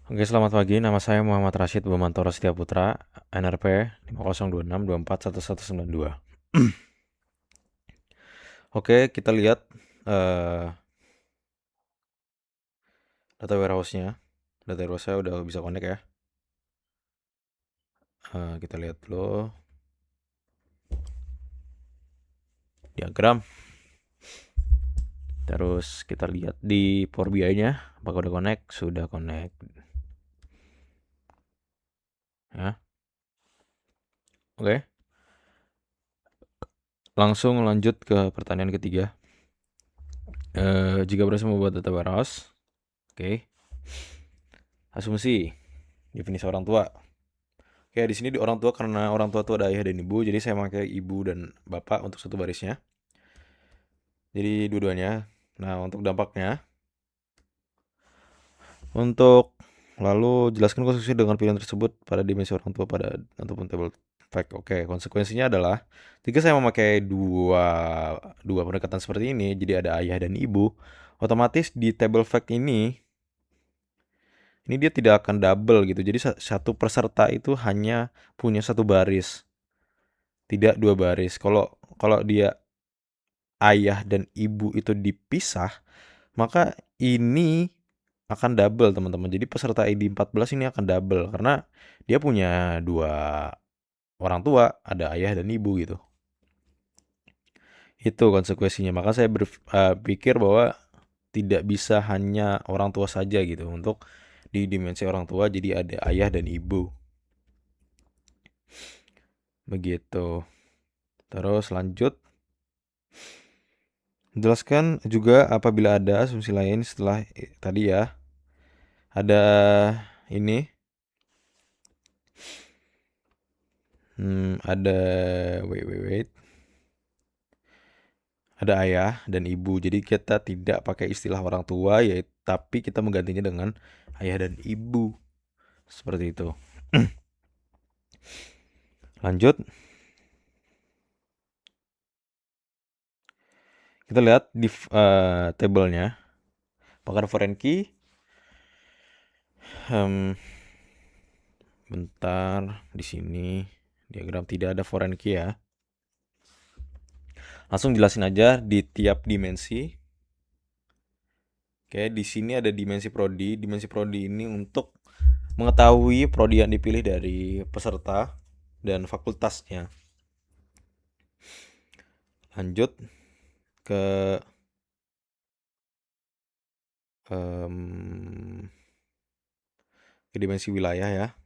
Oke, selamat pagi. Nama saya Muhammad Rashid Bumantoro Setiaputra, NRP 5026241192. Oke, kita lihat eh, data warehouse-nya. Data warehouse-nya udah bisa connect ya. Kita lihat dulu diagram. Terus kita lihat di Power BI-nya, apakah udah connect? Sudah connect. Ya, oke. Langsung lanjut ke pertanyaan ketiga. Jika berhasil membuat data warehouse, oke. Asumsi definisi orang tua. Oke, di sini di orang tua karena orang tua itu ada ayah dan ibu, jadi saya pakai ibu dan bapak untuk satu barisnya. Jadi dua-duanya. Nah, untuk dampaknya, untuk lalu jelaskan konstruksi dengan pilihan tersebut pada dimensi orang tua pada ataupun table fact. Oke, konsekuensinya adalah jika saya memakai dua pendekatan seperti ini, jadi ada ayah dan ibu, otomatis di table fact ini dia tidak akan double gitu. Jadi satu peserta itu hanya punya satu baris, tidak dua baris. Kalau kalau dia ayah dan ibu itu dipisah, maka ini akan double teman-teman. Jadi peserta ID 14 ini akan double karena dia punya dua orang tua, ada ayah dan ibu gitu. Itu konsekuensinya. Maka saya berpikir bahwa tidak bisa hanya orang tua saja gitu untuk di dimensi orang tua jadi ada ayah dan ibu. Begitu. Terus lanjut. Jelaskan juga apabila ada asumsi lain setelah tadi ya. Ada ini ada wait. Ada ayah dan ibu. Jadi kita tidak pakai istilah orang tua ya, tapi kita menggantinya dengan ayah dan ibu. Seperti itu. Lanjut. Kita lihat di tabelnya. Apakah ada foreign key? Bentar, di sini diagram tidak ada foreign key ya. Langsung jelasin aja di tiap dimensi. Oke, di sini ada dimensi prodi. Dimensi prodi ini untuk mengetahui prodi yang dipilih dari peserta dan fakultasnya. Lanjut ke ke dimensi wilayah ya.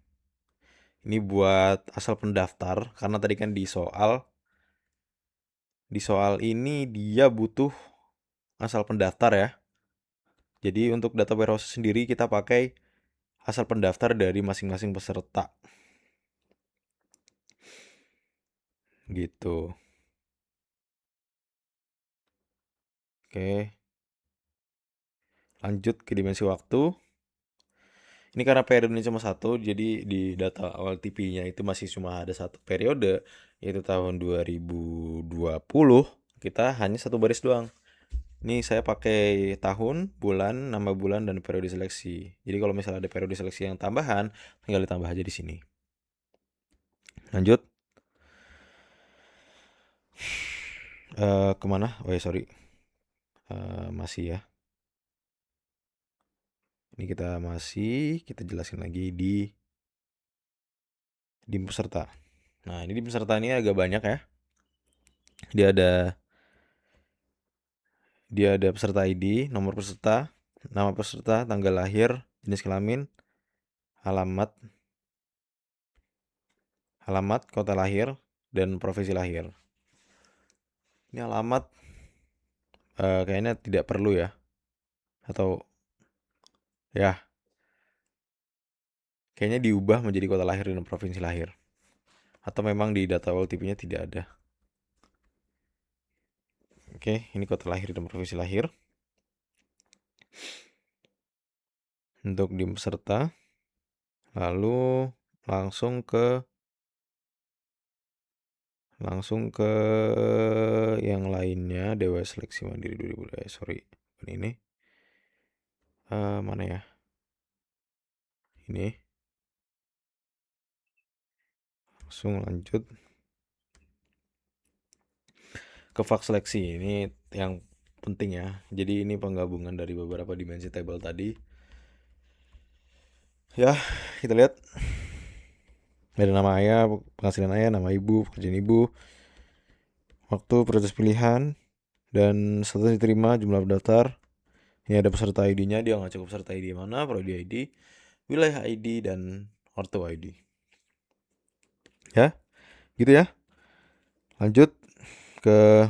Ini buat asal pendaftar karena tadi kan di soal ini dia butuh asal pendaftar ya. Jadi untuk data warehouse sendiri kita pakai asal pendaftar dari masing-masing peserta. Gitu. Oke. Lanjut ke dimensi waktu. Ini karena periodenya cuma satu, jadi di data awal TP-nya itu masih cuma ada satu periode, yaitu tahun 2020. Kita hanya satu baris doang. Ini saya pakai tahun, bulan, nama bulan, dan periode seleksi. Jadi kalau misalnya ada periode seleksi yang tambahan, tinggal ditambah aja di sini. Lanjut. Kemana? Oh ya sorry. Masih ya. Ini kita jelasin lagi di peserta. Nah ini di peserta ini agak banyak ya. Dia ada Dia ada peserta ID, nomor peserta, nama peserta, tanggal lahir, jenis kelamin, alamat, kota lahir, dan profesi lahir. Ini alamat kayaknya tidak perlu ya. Atau ya, kayaknya diubah menjadi kota lahir dan provinsi lahir. Atau memang di data OLTP-nya tidak ada. Oke, ini kota lahir dan provinsi lahir. Untuk di peserta. Lalu langsung ke yang lainnya. Dewa Seleksi Mandiri 2000. Sorry, ini mana ya? Ini langsung lanjut ke fak seleksi. Ini yang penting ya. Jadi ini penggabungan dari beberapa dimensi table tadi. Ya, kita lihat ada nama ayah, penghasilan ayah, nama ibu, pekerjaan ibu, waktu proses pilihan, dan status diterima, jumlah pendaftar. Ini ada peserta ID-nya, dia nggak cukup peserta ID mana, prodi ID, wilayah ID, dan orto ID. Ya, gitu ya. Lanjut ke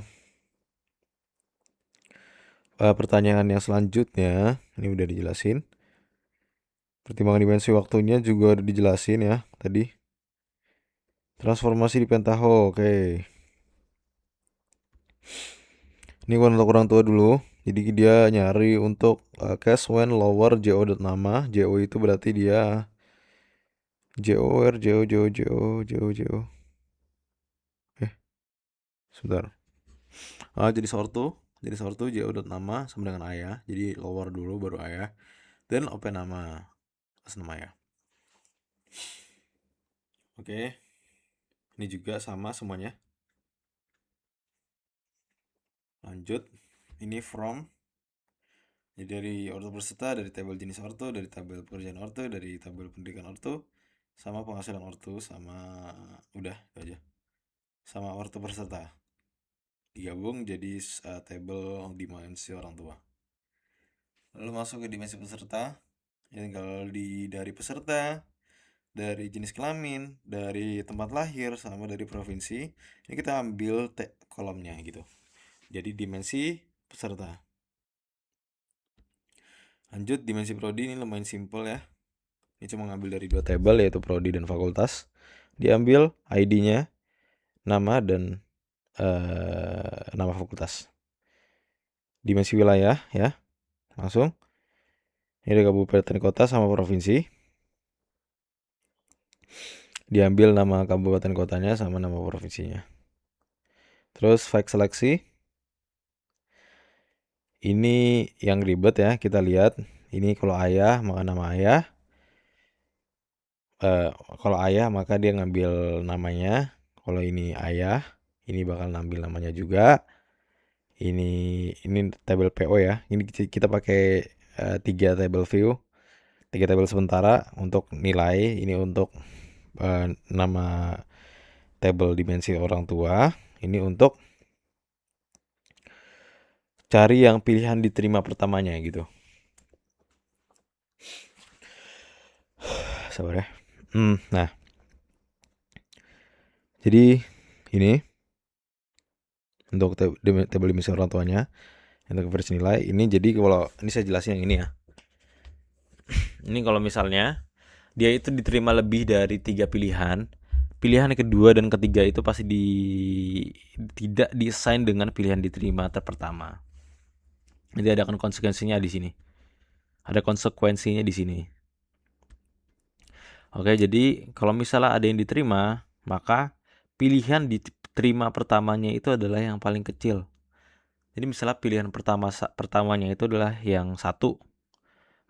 pertanyaan yang selanjutnya. Ini udah dijelasin. Pertimbangan dimensi waktunya juga udah dijelasin ya tadi. Transformasi di pentaho, oke. Ini untuk orang tua dulu. Jadi dia nyari untuk cash when lower JO.nama. JO itu berarti dia JOR, JO, JO, JO, JO, JO. Sebentar. Jadi sortu JO.nama sama dengan ayah. Jadi lower dulu baru ayah. Dan open nama. Atas nama ayah. Oke. Ini juga sama semuanya. Lanjut. Ini from. Jadi dari orto peserta, dari tabel jenis orto, dari tabel pekerjaan orto, dari tabel pendidikan orto, sama penghasilan orto, sama udah itu aja. Sama orto peserta. Digabung jadi tabel dimensi orang tua. Lalu masuk ke dimensi peserta. Ya tinggal dari peserta, dari jenis kelamin, dari tempat lahir, sama dari provinsi. Ini kita ambil kolomnya gitu. Jadi dimensi peserta. Lanjut dimensi prodi, ini lumayan simple ya. Ini cuma ngambil dari dua tabel yaitu prodi dan fakultas. Diambil ID-nya, nama dan nama fakultas. Dimensi wilayah ya. Langsung. Ini ada kabupaten kota sama provinsi. Diambil nama kabupaten kotanya sama nama provinsinya. Terus fact seleksi. Ini yang ribet ya, kita lihat. Ini kalau ayah maka nama ayah. Kalau ayah maka dia ngambil namanya. Kalau ini ayah, ini bakal ngambil namanya juga. Ini tabel PO ya. Ini kita pakai 3 tabel view, 3 tabel sementara untuk nilai. Ini untuk nama tabel dimensi orang tua. Ini untuk cari yang pilihan diterima pertamanya gitu. Sabar ya. Nah, jadi ini untuk tabel dimensi orang tuanya, untuk versi nilai. Ini jadi kalau ini saya jelasin yang ini ya. Ini kalau misalnya dia itu diterima lebih dari 3 pilihan, pilihan kedua dan ketiga itu pasti tidak di-assign dengan pilihan diterima terpertama. Jadi ada konsekuensinya di sini. Ada konsekuensinya di sini. Oke, jadi kalau misalnya ada yang diterima, maka pilihan diterima pertamanya itu adalah yang paling kecil. Jadi misalnya pilihan pertamanya itu adalah yang 1,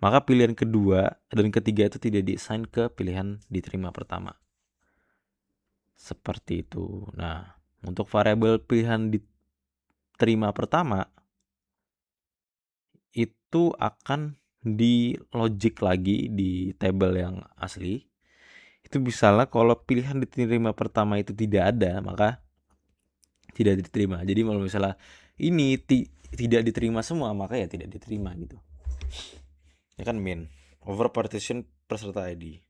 maka pilihan kedua dan ketiga itu tidak di-assign ke pilihan diterima pertama. Seperti itu. Nah, untuk variabel pilihan diterima pertama itu akan di logic lagi di tabel yang asli. Itu misalnya kalau pilihan diterima pertama itu tidak ada, maka tidak diterima. Jadi kalau misalnya ini tidak diterima semua, maka ya tidak diterima gitu. Ya kan min over partition peserta ID.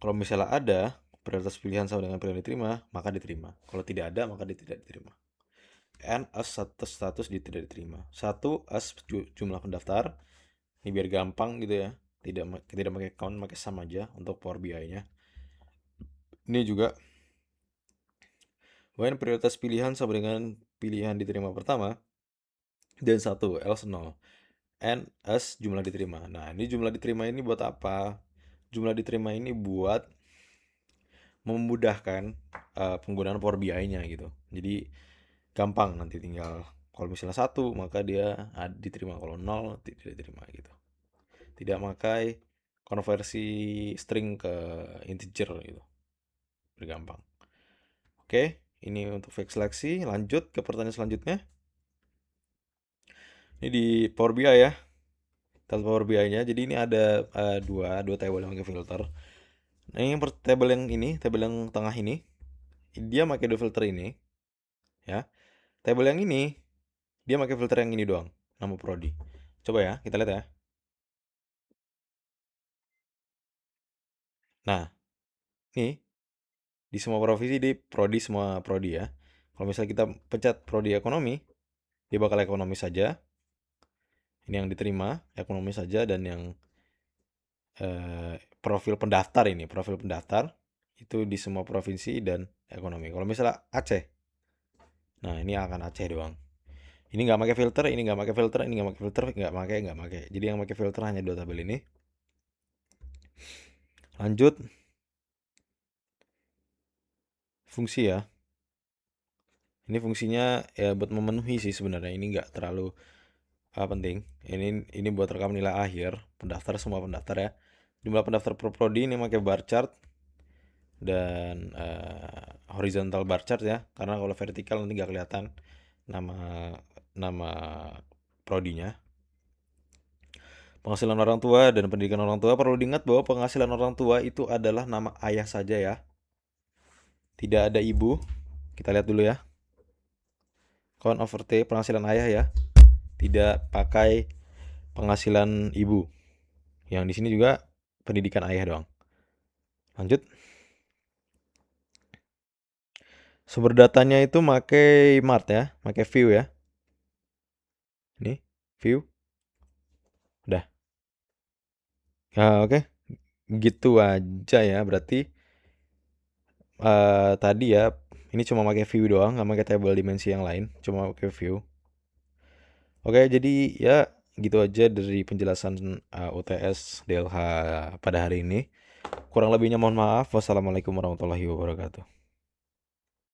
Kalau misalnya ada prioritas pilihan sama dengan pilihan diterima, maka diterima. Kalau tidak ada, maka tidak diterima. And as status tidak diterima. 1 as jumlah pendaftar. Ini biar gampang gitu ya. Tidak pakai count, pakai sum aja untuk Power BI-nya. Ini juga when prioritas pilihan sama dengan pilihan diterima pertama dan 1 else 0. And as jumlah diterima. Nah, ini jumlah diterima ini buat apa? Jumlah diterima ini buat memudahkan penggunaan Power BI-nya gitu. Jadi gampang, nanti tinggal kalau misalnya 1 maka dia diterima, kalau 0 tidak diterima gitu. tidak pakai konversi string ke integer gitu. Bergampang. Oke, ini untuk fake seleksi. Lanjut ke pertanyaan selanjutnya. Ini di Power BI ya. Tabel Power BI-nya. Jadi ini ada dua table yang pakai filter. Nah, yang table yang ini, table yang tengah ini, dia pakai dua filter ini, ya. Table yang ini, dia pakai filter yang ini doang, nama prodi. Coba ya, kita lihat ya. Nah, ini di semua provinsi di prodi semua prodi ya. Kalau misalnya kita pencet prodi ekonomi, dia bakal ekonomi saja. Ini yang diterima ekonomi saja, dan yang profil pendaftar ini, profil pendaftar itu di semua provinsi dan ekonomi. Kalau misalnya Aceh, nah ini akan Aceh doang. Ini nggak pakai filter, ini nggak pakai filter, ini nggak pakai filter, nggak pakai. Jadi yang pakai filter hanya dua tabel ini. Lanjut, fungsi ya. Ini fungsinya ya buat memenuhi sih sebenarnya. Ini nggak terlalu penting. Ini buat rekam nilai akhir pendaftar, semua pendaftar ya. Jumlah pendaftar per prodi ini pakai bar chart dan horizontal bar chart ya. Karena kalau vertikal nanti nggak kelihatan nama nama prodinya. Penghasilan orang tua dan pendidikan orang tua, perlu diingat bahwa penghasilan orang tua itu adalah nama ayah saja ya. Tidak ada ibu. Kita lihat dulu ya. Count over T penghasilan ayah ya. Tidak pakai penghasilan ibu. Yang di sini juga pendidikan ayah doang. Lanjut. Sumber datanya itu pakai Mart ya, pakai view ya. Ini view. Udah. Oke. Gitu aja ya. Berarti tadi ya ini cuma pakai view doang, nggak pakai table dimensi yang lain, cuma pakai view. Oke, jadi ya gitu aja dari penjelasan UTS DLH pada hari ini. Kurang lebihnya mohon maaf. Wassalamualaikum warahmatullahi wabarakatuh.